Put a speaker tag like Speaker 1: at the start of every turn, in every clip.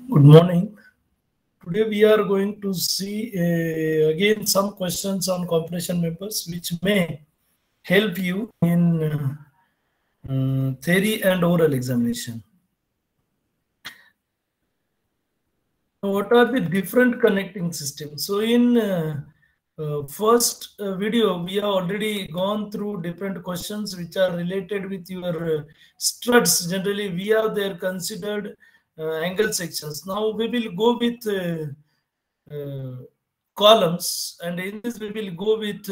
Speaker 1: Good morning. Today we are going to see again some questions on compression members which may help you in theory and oral examination. What are the different connecting systems? So in first video, we have already gone through different questions which are related with your struts. Generally, we have there considered angle sections. Now we will go with columns, and in this we will go with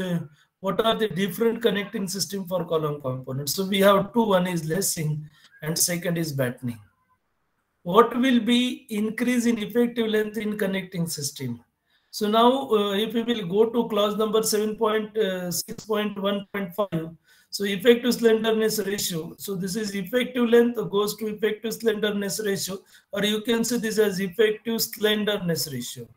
Speaker 1: what are the different connecting system for column components. So we have two, one is lacing and second is battening. What will be increase in effective length in connecting system? So now if we will go to clause number 7.6.1.5, so effective slenderness ratio. So this is effective length goes to effective slenderness ratio, or you can see this as effective slenderness ratio.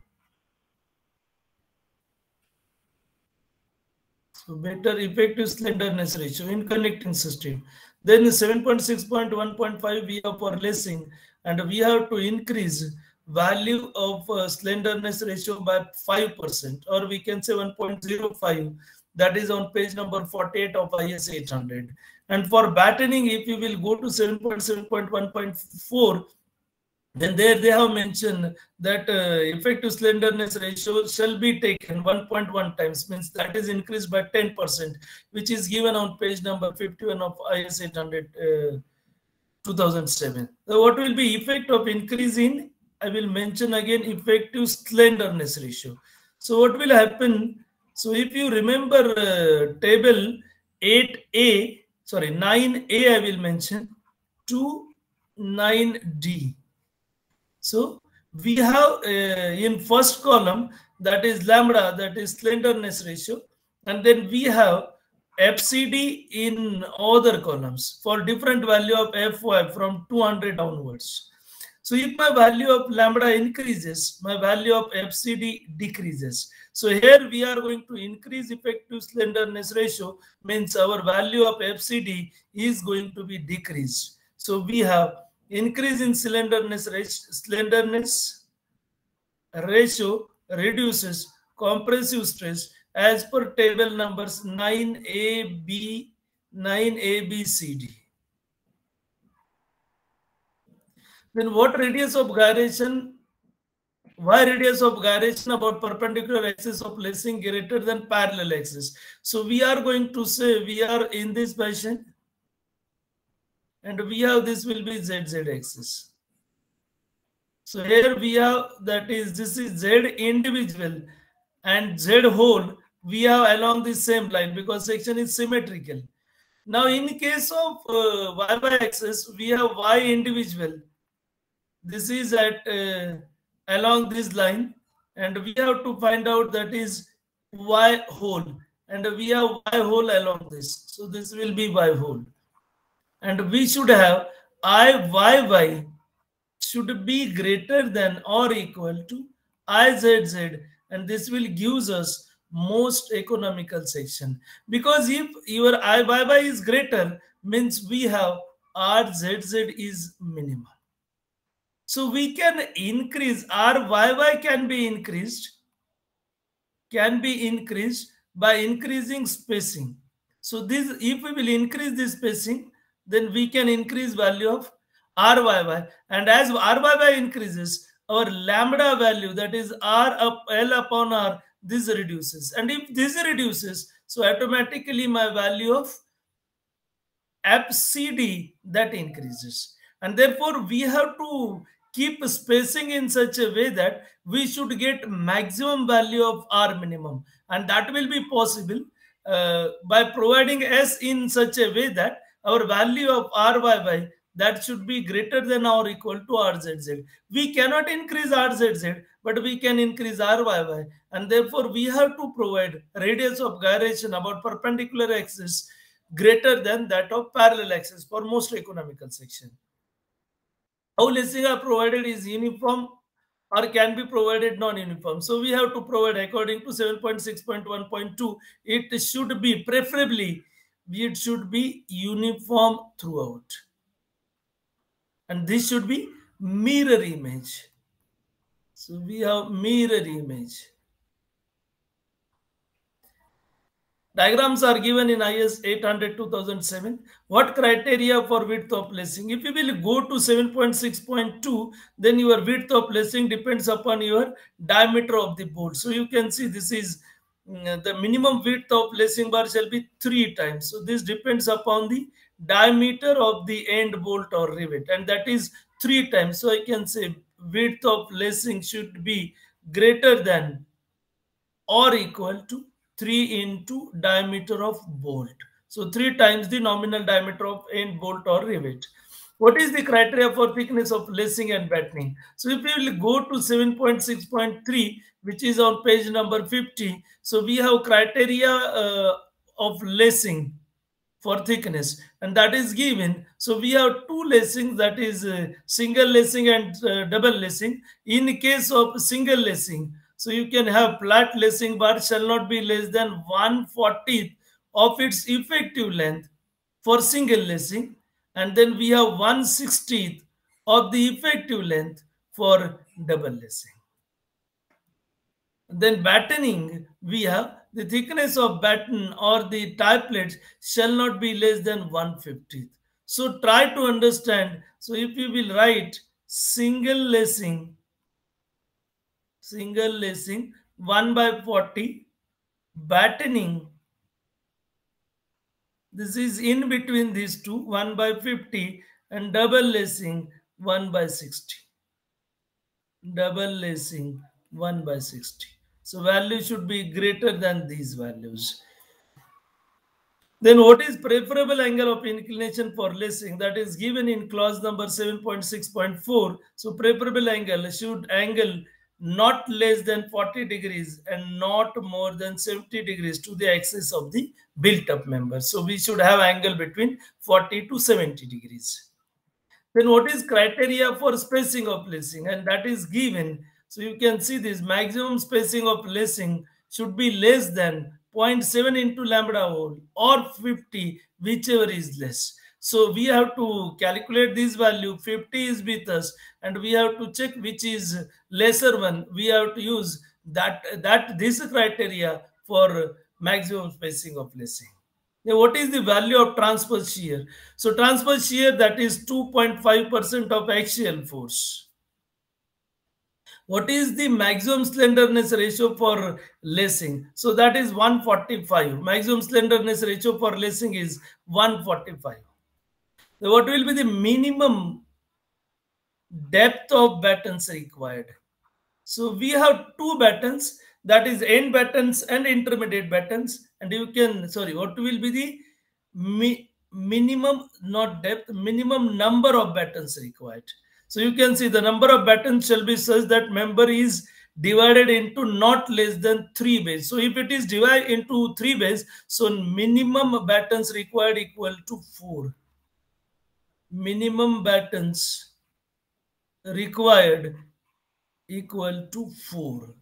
Speaker 1: So better effective slenderness ratio in connecting system. Then 7.6.1.5 we have for lacing, and we have to increase value of slenderness ratio by 5%, or we can say 1.05. That is on page number 48 of IS 800. And for battening, if you will go to 7.7.1.4, then there they have mentioned that effective slenderness ratio shall be taken 1.1 times, means that is increased by 10%, which is given on page number 51 of IS 800 2007. So what will be effect of increase in? I will mention again effective slenderness ratio. So what will happen? So if you remember table 8A, sorry 9A, I will mention to 9D. So we have in first column, that is lambda, that is slenderness ratio, and then we have FCD in other columns for different value of FY from 200 downwards. So if my value of lambda increases, my value of FCD decreases. So here we are going to increase effective slenderness ratio, means our value of FCD is going to be decreased. So we have increase in slenderness ratio reduces compressive stress as per table numbers 9A, B, C, D. Then what radius of gyration? Why radius of gyration about perpendicular axis of lacing greater than parallel axis? So we are going to say we are in this position, and we have this will be ZZ axis. So here we have, that is, this is Z individual and Z whole. We have along the same line because section is symmetrical. Now in case of Y axis, we have Y individual. This is at along this line, and we have to find out that is Y whole, and we have Y whole along this. So this will be Y whole, and we should have IYY should be greater than or equal to IZZ, and this will gives us most economical section, because if your IYY is greater, means we have RZZ is minimal. So we can increase RYY can be increased by increasing spacing. So this, if we will increase this spacing, then we can increase value of RYY, and as RYY increases, our lambda value, that is L upon R, this reduces, and if this reduces, so automatically my value of FCD that increases, and therefore we have to keep spacing in such a way that we should get maximum value of R minimum, and that will be possible by providing S in such a way that our value of RYY that should be greater than or equal to RZZ. We cannot increase RZZ, but we can increase RYY, and therefore we have to provide radius of gyration about perpendicular axis greater than that of parallel axis for most economical section. How lacing are provided is uniform or can be provided non-uniform. So we have to provide according to 7.6.1.2. It should be preferably, it should be uniform throughout. And this should be mirror image. So we have mirror image. Diagrams are given in IS 800-2007. What criteria for width of lacing? If you will go to 7.6.2, then your width of lacing depends upon your diameter of the bolt. So you can see this is the minimum width of lacing bar shall be 3 times. So this depends upon the diameter of the end bolt or rivet, and that is 3 times. So I can say width of lacing should be greater than or equal to 3 into diameter of bolt. So 3 times the nominal diameter of end bolt or rivet. What is the criteria for thickness of lacing and battening? So if we will go to 7.6.3, which is on page number 50, so we have criteria of lacing for thickness, and that is given. So we have two lacings, that is single lacing and double lacing. In case of single lacing, so you can have flat lacing bar shall not be less than 1/40th of its effective length for single lacing, and then we have 1/60th of the effective length for double lacing. Then battening, we have the thickness of batten or the tie plates shall not be less than 1/50th. So try to understand. So if you will write single lacing 1/40, battening, this is in between these two, 1/50, and double lacing 1/60. Double lacing 1/60. So value should be greater than these values. Then what is preferable angle of inclination for lacing? That is given in clause number 7.6.4. So preferable angle should angle not less than 40 degrees and not more than 70 degrees to the axis of the built-up member. So we should have angle between 40 to 70 degrees. Then what is criteria for spacing of lacing? And that is given. So you can see this maximum spacing of lacing should be less than 0.7 into lambda whole or 50, whichever is less. So we have to calculate this value. 50 is with us, and we have to check which is lesser one. We have to use this criteria for maximum spacing of lacing. Now, what is the value of transverse shear? So transverse shear, that is 2.5% of axial force. What is the maximum slenderness ratio for lacing? So that is 145. Maximum slenderness ratio for lacing is 145. So what will be the minimum depth of battens required? So we have two battens, that is end battens and intermediate battens. And you can, what will be the minimum, not depth, minimum number of battens required? So you can see the number of battens shall be such that member is divided into not less than 3 bays. So if it is divided into 3 bays, so minimum battens required equal to 4. Minimum battens required equal to 4.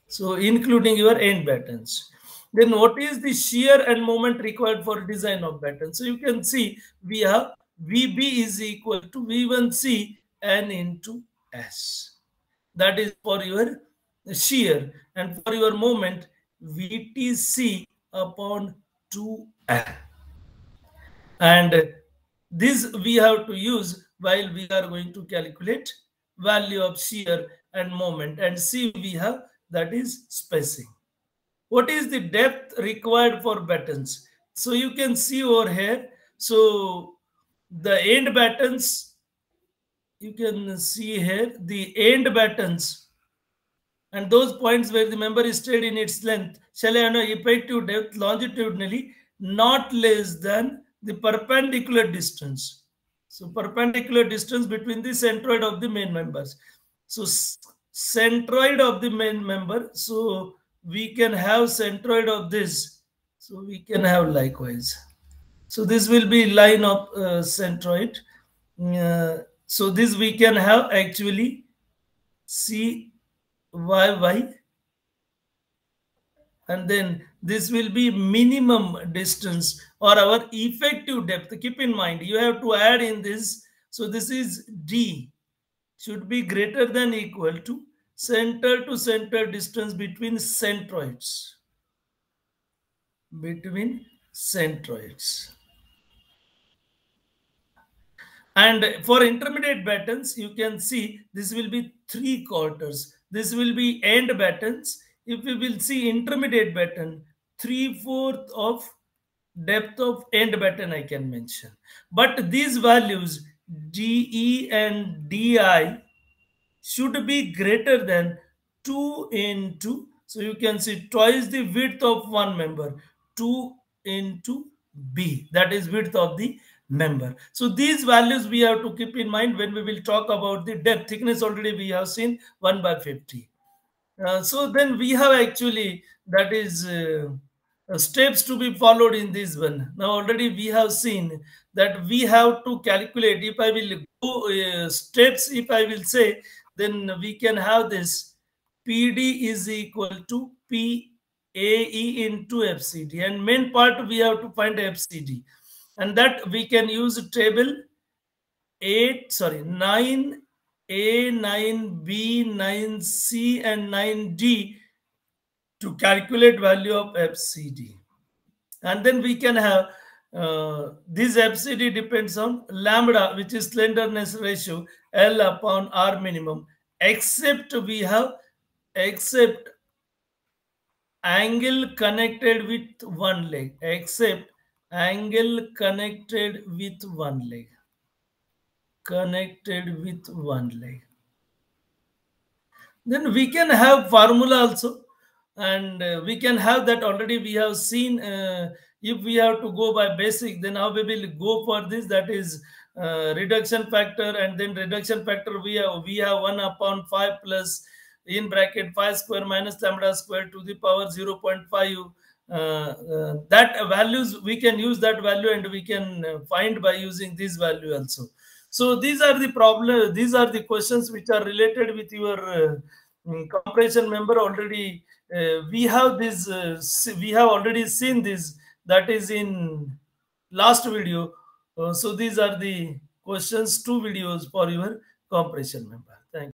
Speaker 1: So including your end battens. Then what is the shear and moment required for design of battens? So you can see we have VB is equal to V1C N into S. That is for your shear, and for your moment VTC upon 2N. And this we have to use while we are going to calculate value of shear and moment. And C we have, that is spacing. What is the depth required for battens? So you can see over here. So the end battens, you can see here the end battens and those points where the member is stayed in its length shall have an effective depth longitudinally not less than the perpendicular distance. So perpendicular distance between the centroid of the main members. So centroid of the main member, so we can have centroid of this. So we can have likewise. So this will be line of centroid. So this we can have actually CYY. And then this will be minimum distance or our effective depth. Keep in mind, you have to add in this. So this is D. should be greater than equal to center distance between centroids. Between centroids. And for intermediate battens, you can see this will be 3/4. This will be end battens. If we will see intermediate batten, 3/4 of depth of end batten I can mention. But these values DE and DI should be greater than 2 into, so you can see twice the width of one member, 2 into B, that is width of the member. So these values we have to keep in mind when we will talk about the depth. Thickness already we have seen 1/50. So then we have actually, that is steps to be followed in this one. Now already we have seen that we have to calculate. If I will go steps, if I will say, then we can have this PD is equal to PAE into FCD, and main part we have to find FCD, and that we can use table 9A, 9B, 9C and 9D to calculate value of FCD. And then we can have this FCD depends on lambda, which is slenderness ratio, L upon R minimum, except we have angle connected with one leg, except angle connected with one leg. Then we can have formula also, and we can have that already we have seen. If we have to go by basic, then how we will go for this, that is reduction factor, and then reduction factor we have 1 upon 5 plus in bracket 5 square minus lambda square to the power 0.5. That values we can use that value, and we can find by using this value also. So these are the problem. These are the questions which are related with your compression member. Already we have this. We have already seen this. That is in last video. So these are the questions, 2 videos for your compression member.